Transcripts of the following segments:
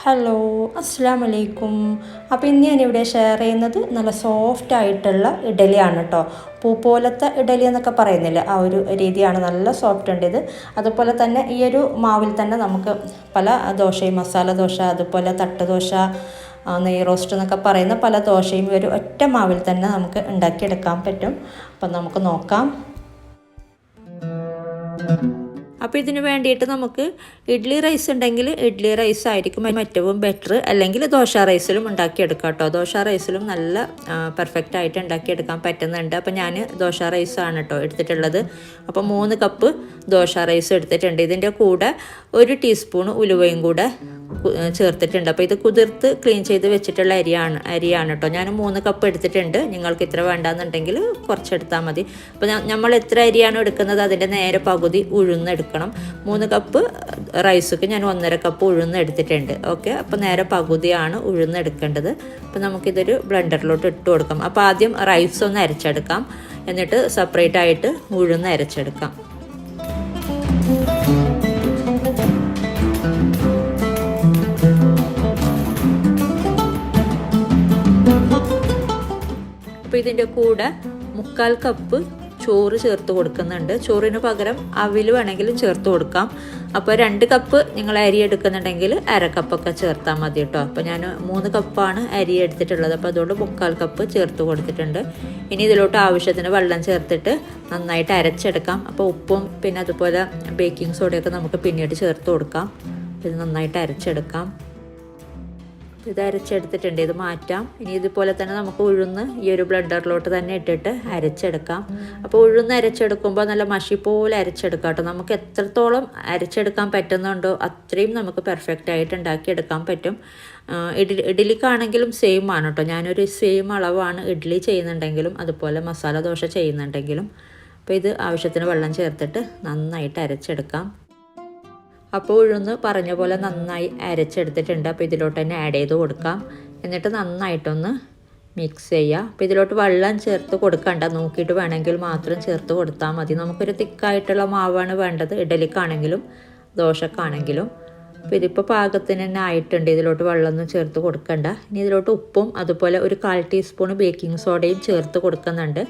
Hello, അസ്സാം വലൈക്കും. അപ്പോൾ ഇന്ന് ഞാനിവിടെ ഷെയർ ചെയ്യുന്നത് നല്ല സോഫ്റ്റ് ആയിട്ടുള്ള ഇഡലിയാണ് കേട്ടോ. പൂ പോലത്തെ ഇഡലി എന്നൊക്കെ പറയുന്നില്ല, ആ ഒരു രീതിയാണ്. നല്ല സോഫ്റ്റ് ഉണ്ട് ഇത്. അതുപോലെ തന്നെ ഈ ഒരു മാവിൽ തന്നെ നമുക്ക് പല ദോശയും, മസാല ദോശ, അതുപോലെ തട്ട് ദോശ, നെയ് റോസ്റ്റ് എന്നൊക്കെ പറയുന്ന പല ദോശയും ഒരു ഒറ്റ മാവിൽ തന്നെ നമുക്ക് ഉണ്ടാക്കിയെടുക്കാൻ പറ്റും. അപ്പം നമുക്ക് നോക്കാം. അപ്പോൾ ഇതിന് വേണ്ടിയിട്ട് നമുക്ക് ഇഡ്ഡലി റൈസ് ഉണ്ടെങ്കിൽ ഇഡ്ഡലി റൈസ് ആയിരിക്കും ഏറ്റവും ബെറ്റർ, അല്ലെങ്കിൽ ദോശ റൈസിലും ഉണ്ടാക്കിയെടുക്കാം കേട്ടോ. ദോശ റൈസിലും നല്ല പെർഫെക്റ്റ് ആയിട്ട് ഉണ്ടാക്കിയെടുക്കാൻ പറ്റുന്നുണ്ട്. അപ്പോൾ ഞാൻ ദോശ റൈസാണ് കേട്ടോ എടുത്തിട്ടുള്ളത്. അപ്പോൾ 3 കപ്പ് ദോശ റൈസ് എടുത്തിട്ടുണ്ട്. ഇതിൻ്റെ കൂടെ 1 ടീസ്പൂൺ ഉലുവയും കൂടെ ചേർത്തിട്ടുണ്ട്. അപ്പോൾ ഇത് കുതിർത്ത് ക്ലീൻ ചെയ്ത് വെച്ചിട്ടുള്ള അരിയാണ് കേട്ടോ. ഞാൻ 3 കപ്പ് എടുത്തിട്ടുണ്ട്. നിങ്ങൾക്ക് ഇത്ര വേണ്ടാന്നുണ്ടെങ്കിൽ കുറച്ചെടുത്താൽ മതി. അപ്പോൾ നമ്മൾ എത്ര അരിയാണ് എടുക്കുന്നത് അതിൻ്റെ നേരെ പകുതി ഉഴുന്നെടുക്കണം. 3 കപ്പ് റൈസൊക്കെ ഞാൻ 1.5 കപ്പ് ഉഴുന്ന് എടുത്തിട്ടുണ്ട്. ഓക്കെ, അപ്പോൾ നേരെ പകുതിയാണ് ഉഴുന്നെടുക്കേണ്ടത്. അപ്പോൾ നമുക്കിതൊരു ബ്ലെൻഡറിലോട്ട് ഇട്ട് കൊടുക്കാം. അപ്പോൾ ആദ്യം റൈസ് ഒന്ന് അരച്ചെടുക്കാം, എന്നിട്ട് സെപ്പറേറ്റ് ആയിട്ട് ഉഴുന്ന് അരച്ചെടുക്കാം. അപ്പോൾ ഇതിൻ്റെ കൂടെ 1/4 കപ്പ് ചോറ് ചേർത്ത് കൊടുക്കുന്നുണ്ട്. ചോറിന് പകരം അവിൽ വേണമെങ്കിലും ചേർത്ത് കൊടുക്കാം. അപ്പോൾ 2 കപ്പ് നിങ്ങൾ അരി എടുക്കുന്നുണ്ടെങ്കിൽ 1/2 കപ്പൊക്കെ ചേർത്താൽ മതി കേട്ടോ. അപ്പോൾ ഞാൻ 3 കപ്പാണ് അരി എടുത്തിട്ടുള്ളത്. അപ്പോൾ അതുകൊണ്ട് 1/4 കപ്പ് ചേർത്ത് കൊടുത്തിട്ടുണ്ട്. ഇനി ഇതിലോട്ട് ആവശ്യത്തിന് വെള്ളം ചേർത്തിട്ട് നന്നായിട്ട് അരച്ചെടുക്കാം. അപ്പോൾ ഉപ്പും പിന്നെ അതുപോലെ ബേക്കിംഗ് സോഡയൊക്കെ നമുക്ക് പിന്നീട് ചേർത്ത് കൊടുക്കാം. ഇത് നന്നായിട്ട് അരച്ചെടുക്കാം. ഇത് അരച്ചെടുത്തിട്ടുണ്ട്, ഇത് മാറ്റാം. ഇനി ഇതുപോലെ തന്നെ നമുക്ക് ഉഴുന്ന് ഈ ഒരു ബ്ലെൻഡറിലോട്ട് തന്നെ ഇട്ടിട്ട് അരച്ചെടുക്കാം. അപ്പോൾ ഉഴുന്ന് അരച്ചെടുക്കുമ്പോൾ നല്ല മഷി പോലെ അരച്ചെടുക്കാം കേട്ടോ. നമുക്ക് എത്രത്തോളം അരച്ചെടുക്കാൻ പറ്റുന്നുണ്ടോ അത്രയും നമുക്ക് പെർഫെക്റ്റ് ആയിട്ട് ഉണ്ടാക്കിയെടുക്കാൻ പറ്റും. ഇഡ്ഡലിക്കാണെങ്കിലും സെയിം ആണ് കേട്ടോ. ഞാനൊരു സെയിം അളവാണ് ഇഡ്ഡലി ചെയ്യുന്നുണ്ടെങ്കിലും അതുപോലെ മസാല ദോശ ചെയ്യുന്നുണ്ടെങ്കിലും. അപ്പോൾ ഇത് ആവശ്യത്തിന് വെള്ളം ചേർത്തിട്ട് നന്നായിട്ട് അരച്ചെടുക്കാം. അപ്പോൾ ഉഴുന്ന് പറഞ്ഞ പോലെ നന്നായി അരച്ചെടുത്തിട്ടുണ്ട്. അപ്പോൾ ഇതിലോട്ട് തന്നെ ആഡ് ചെയ്ത് കൊടുക്കാം. എന്നിട്ട് നന്നായിട്ടൊന്ന് മിക്സ് ചെയ്യുക. അപ്പോൾ ഇതിലോട്ട് വെള്ളം ചേർത്ത് കൊടുക്കണ്ട, നോക്കിയിട്ട് വേണമെങ്കിൽ മാത്രം ചേർത്ത് കൊടുത്താൽ മതി. നമുക്കൊരു തിക്കായിട്ടുള്ള മാവാണ് വേണ്ടത്, ഇഡലിക്കാണെങ്കിലും ദോശക്കാണെങ്കിലും. അപ്പോൾ ഇതിപ്പോൾ പാകത്തിന് തന്നെ ആയിട്ടുണ്ട്. ഇതിലോട്ട് വെള്ളമൊന്നും ചേർത്ത് കൊടുക്കണ്ട. ഇനി ഇതിലോട്ട് ഉപ്പും അതുപോലെ ഒരു 1/4 ടീസ്പൂൺ ബേക്കിംഗ് സോഡയും ചേർത്ത് കൊടുക്കുന്നുണ്ട്.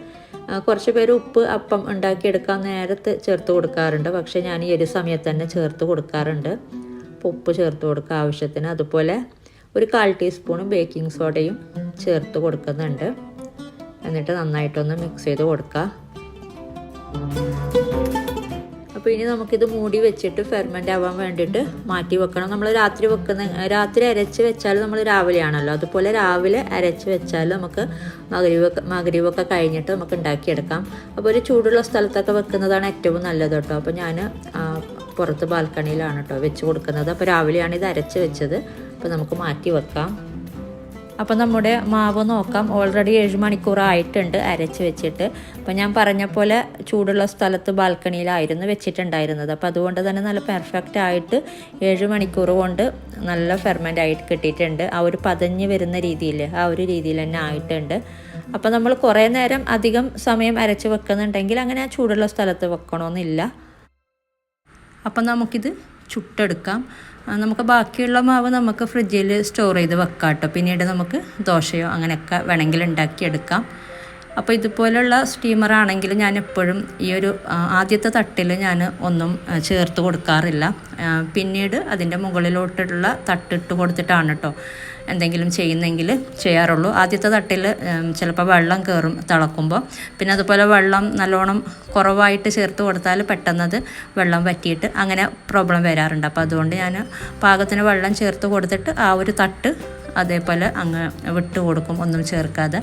കുറച്ച് പേര് ഉപ്പ് അപ്പം ഉണ്ടാക്കിയെടുക്കാൻ നേരത്ത് ചേർത്ത് കൊടുക്കാറുണ്ട്, പക്ഷേ ഞാൻ ഈ ഒരു സമയത്ത് തന്നെ ചേർത്ത് കൊടുക്കാറുണ്ട്. അപ്പോൾ ഉപ്പ് ചേർത്ത് കൊടുക്കുക ആവശ്യത്തിന്. അതുപോലെ ഒരു 1/4 ടീസ്പൂൺ ബേക്കിംഗ് സോഡയും ചേർത്ത് കൊടുക്കുന്നുണ്ട്. എന്നിട്ട് നന്നായിട്ടൊന്ന് മിക്സ് ചെയ്ത് കൊടുക്കുക. അപ്പോൾ ഇനി നമുക്കിത് മൂടി വെച്ചിട്ട് ഫെർമെൻ്റ് ആവാൻ വേണ്ടിയിട്ട് മാറ്റി വെക്കണം. നമ്മൾ രാത്രി അരച്ച് വെച്ചാൽ നമ്മൾ രാവിലെയാണല്ലോ, അതുപോലെ രാവിലെ അരച്ച് വെച്ചാൽ നമുക്ക് മഗ്‌രിബൊക്കെ കഴിഞ്ഞിട്ട് നമുക്ക് ഉണ്ടാക്കിയെടുക്കാം. അപ്പോൾ ഒരു ചൂടുള്ള സ്ഥലത്തൊക്കെ വെക്കുന്നതാണ് ഏറ്റവും നല്ലത് കേട്ടോ. അപ്പോൾ ഞാൻ പുറത്ത് ബാൽക്കണിയിലാണ് കേട്ടോ വെച്ച് കൊടുക്കുന്നത്. അപ്പോൾ രാവിലെയാണ് ഇത് അരച്ച് വെച്ചത്. അപ്പോൾ നമുക്ക് മാറ്റി വെക്കാം. അപ്പോൾ നമ്മുടെ മാവ് നോക്കാം. ഓൾറെഡി 7 മണിക്കൂറായിട്ടുണ്ട് അരച്ച് വെച്ചിട്ട്. അപ്പോൾ ഞാൻ പറഞ്ഞ പോലെ ചൂടുള്ള സ്ഥലത്ത് ബാൽക്കണിയിലായിരുന്നു വെച്ചിട്ടുണ്ടായിരുന്നത്. അപ്പോൾ അതുകൊണ്ട് തന്നെ നല്ല പെർഫെക്റ്റ് ആയിട്ട് 7 മണിക്കൂർ കൊണ്ട് നല്ല ഫെർമെൻ്റ് ആയിട്ട് കിട്ടിയിട്ടുണ്ട്. ആ ഒരു പതഞ്ഞ് വരുന്ന രീതിയിൽ, ആ ഒരു രീതിയിൽ തന്നെ ആയിട്ടുണ്ട്. അപ്പോൾ നമ്മൾ കുറേ നേരം അധികം സമയം അരച്ച് വെക്കുന്നുണ്ടെങ്കിൽ അങ്ങനെ ചൂടുള്ള സ്ഥലത്ത് വെക്കണമെന്നില്ല. അപ്പം നമുക്കിത് ചുട്ടെടുക്കാം. നമുക്ക് ബാക്കിയുള്ള മാവ് നമുക്ക് ഫ്രിഡ്ജിൽ സ്റ്റോർ ചെയ്ത് വെക്കാം കേട്ടോ. പിന്നീട് നമുക്ക് ദോശയോ അങ്ങനെയൊക്കെ വേണമെങ്കിൽ ഉണ്ടാക്കിയെടുക്കാം. അപ്പോൾ ഇതുപോലുള്ള സ്റ്റീമറാണെങ്കിൽ ഞാൻ എപ്പോഴും ഈ ഒരു ആദ്യത്തെ തട്ടിൽ ഞാൻ ഒന്നും ചേർത്ത് കൊടുക്കാറില്ല. പിന്നീട് അതിൻ്റെ മുകളിലോട്ടുള്ള തട്ടിട്ട് കൊടുത്തിട്ടാണ് കേട്ടോ എന്തെങ്കിലും ചെയ്യുന്നെങ്കിൽ ചെയ്യാറുള്ളൂ. ആദ്യത്തെ തട്ടിൽ ചിലപ്പോൾ വെള്ളം കയറും തിളക്കുമ്പോൾ. പിന്നെ അതുപോലെ വെള്ളം നല്ലോണം കുറവായിട്ട് ചേർത്ത് കൊടുത്താൽ പെട്ടെന്നത് വെള്ളം വറ്റിയിട്ട് അങ്ങനെ പ്രോബ്ലം വരാറുണ്ട്. അപ്പോൾ അതുകൊണ്ട് ഞാൻ പാകത്തിന് വെള്ളം ചേർത്ത് കൊടുത്തിട്ട് ആ ഒരു തട്ട് അതേപോലെ അങ്ങ് വിട്ട് കൊടുക്കും, ഒന്നും ചേർക്കാതെ.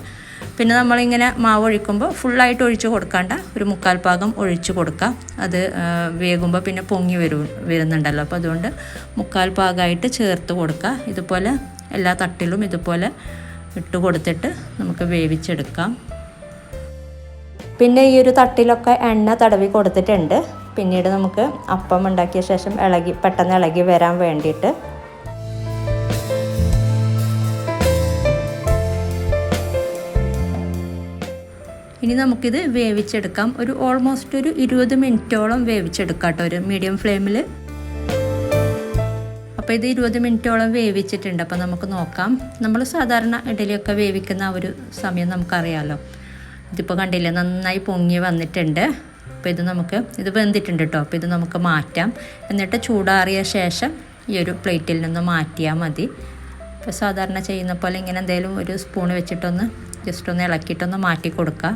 പിന്നെ നമ്മളിങ്ങനെ മാവ് ഒഴിക്കുമ്പോൾ ഫുള്ളായിട്ട് ഒഴിച്ച് കൊടുക്കാണ്ട, ഒരു 1/4 ഭാഗം ഒഴിച്ച് കൊടുക്കാം. അത് വേകുമ്പോൾ പിന്നെ പൊങ്ങി വരുന്നുണ്ടല്ലോ. അപ്പോൾ അതുകൊണ്ട് 1/4 ഭാഗമായിട്ട് ചേർത്ത് കൊടുക്കുക. ഇതുപോലെ എല്ലാ തട്ടിലും ഇതുപോലെ ഇട്ട് കൊടുത്തിട്ട് നമുക്ക് വേവിച്ചെടുക്കാം. പിന്നെ ഈ ഒരു തട്ടിലൊക്കെ എണ്ണ തടവി കൊടുത്തിട്ടുണ്ട്. പിന്നീട് നമുക്ക് അപ്പം ഉണ്ടാക്കിയ ശേഷം പെട്ടെന്ന് ഇളകി വരാൻ വേണ്ടിയിട്ട്. ഇനി നമുക്കിത് വേവിച്ചെടുക്കാം. ഓൾമോസ്റ്റ് ഒരു 20 മിനിറ്റോളം വേവിച്ചെടുക്കാം കേട്ടോ, ഒരു മീഡിയം ഫ്ലെയിമിൽ. അപ്പോൾ അപ്പോൾ ഇത് 20 മിനിറ്റോളം വേവിച്ചിട്ടുണ്ട്. അപ്പോൾ നമുക്ക് നോക്കാം. നമ്മൾ സാധാരണ ഇഡലിയൊക്കെ വേവിക്കുന്ന ആ ഒരു സമയം നമുക്കറിയാമല്ലോ. ഇതിപ്പോൾ കണ്ടില്ലേ, നന്നായി പൊങ്ങി വന്നിട്ടുണ്ട്. അപ്പോൾ ഇത് വെന്തിട്ടുണ്ട് കേട്ടോ. അപ്പോൾ ഇത് നമുക്ക് മാറ്റാം. എന്നിട്ട് ചൂടാറിയ ശേഷം ഈ ഒരു പ്ലേറ്റിൽ നിന്ന് മാറ്റിയാൽ മതി. ഇപ്പോൾ സാധാരണ ചെയ്യുന്ന പോലെ ഇങ്ങനെ എന്തെങ്കിലും ഒരു സ്പൂൺ വെച്ചിട്ടൊന്ന് ജസ്റ്റ് ഒന്ന് ഇളക്കിയിട്ടൊന്ന് മാറ്റി കൊടുക്കുക.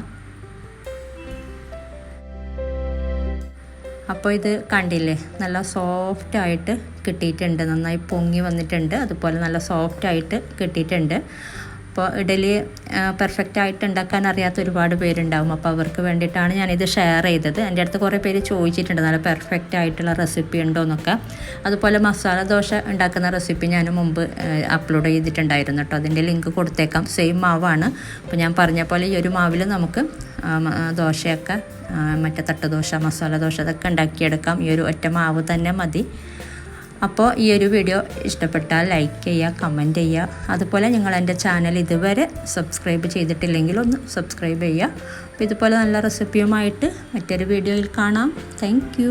അപ്പോൾ ഇത് കണ്ടില്ലേ, നല്ല സോഫ്റ്റായിട്ട് കിട്ടിയിട്ടുണ്ട്. നന്നായി പൊങ്ങി വന്നിട്ടുണ്ട്. അതുപോലെ നല്ല സോഫ്റ്റായിട്ട് കിട്ടിയിട്ടുണ്ട്. അപ്പോൾ ഇഡലി പെർഫെക്റ്റായിട്ട് ഉണ്ടാക്കാൻ അറിയാത്ത ഒരുപാട് പേരുണ്ടാവും. അപ്പോൾ അവർക്ക് വേണ്ടിയിട്ടാണ് ഞാനിത് ഷെയർ ചെയ്തത്. എൻ്റെ അടുത്ത് കുറേ പേര് ചോദിച്ചിട്ടുണ്ട് നല്ല പെർഫെക്റ്റ് ആയിട്ടുള്ള റെസിപ്പി ഉണ്ടോ എന്നൊക്കെ. അതുപോലെ മസാല ദോശ ഉണ്ടാക്കുന്ന റെസിപ്പി ഞാൻ മുമ്പ് അപ്ലോഡ് ചെയ്തിട്ടുണ്ടായിരുന്നു കേട്ടോ. അതിൻ്റെ ലിങ്ക് കൊടുത്തേക്കാം. സെയിം മാവാണ്. അപ്പോൾ ഞാൻ പറഞ്ഞ പോലെ ഈ ഒരു മാവിൽ നമുക്ക് ദോശയൊക്കെ മറ്റേ തട്ടുദോശ, മസാല ദോശ അതൊക്കെ ഉണ്ടാക്കിയെടുക്കാം. ഈ ഒരു ഒറ്റ മാവ് തന്നെ മതി. അപ്പോൾ ഈ ഒരു വീഡിയോ ഇഷ്ടപ്പെട്ടാൽ ലൈക്ക് ചെയ്യുക, കമൻറ്റ് ചെയ്യുക. അതുപോലെ നിങ്ങൾ എൻ്റെ ചാനൽ ഇതുവരെ സബ്സ്ക്രൈബ് ചെയ്തിട്ടില്ലെങ്കിൽ ഒന്ന് സബ്സ്ക്രൈബ് ചെയ്യുക. അപ്പോൾ ഇതുപോലെ നല്ല റെസിപ്പിയുമായിട്ട് മറ്റൊരു വീഡിയോയിൽ കാണാം. താങ്ക്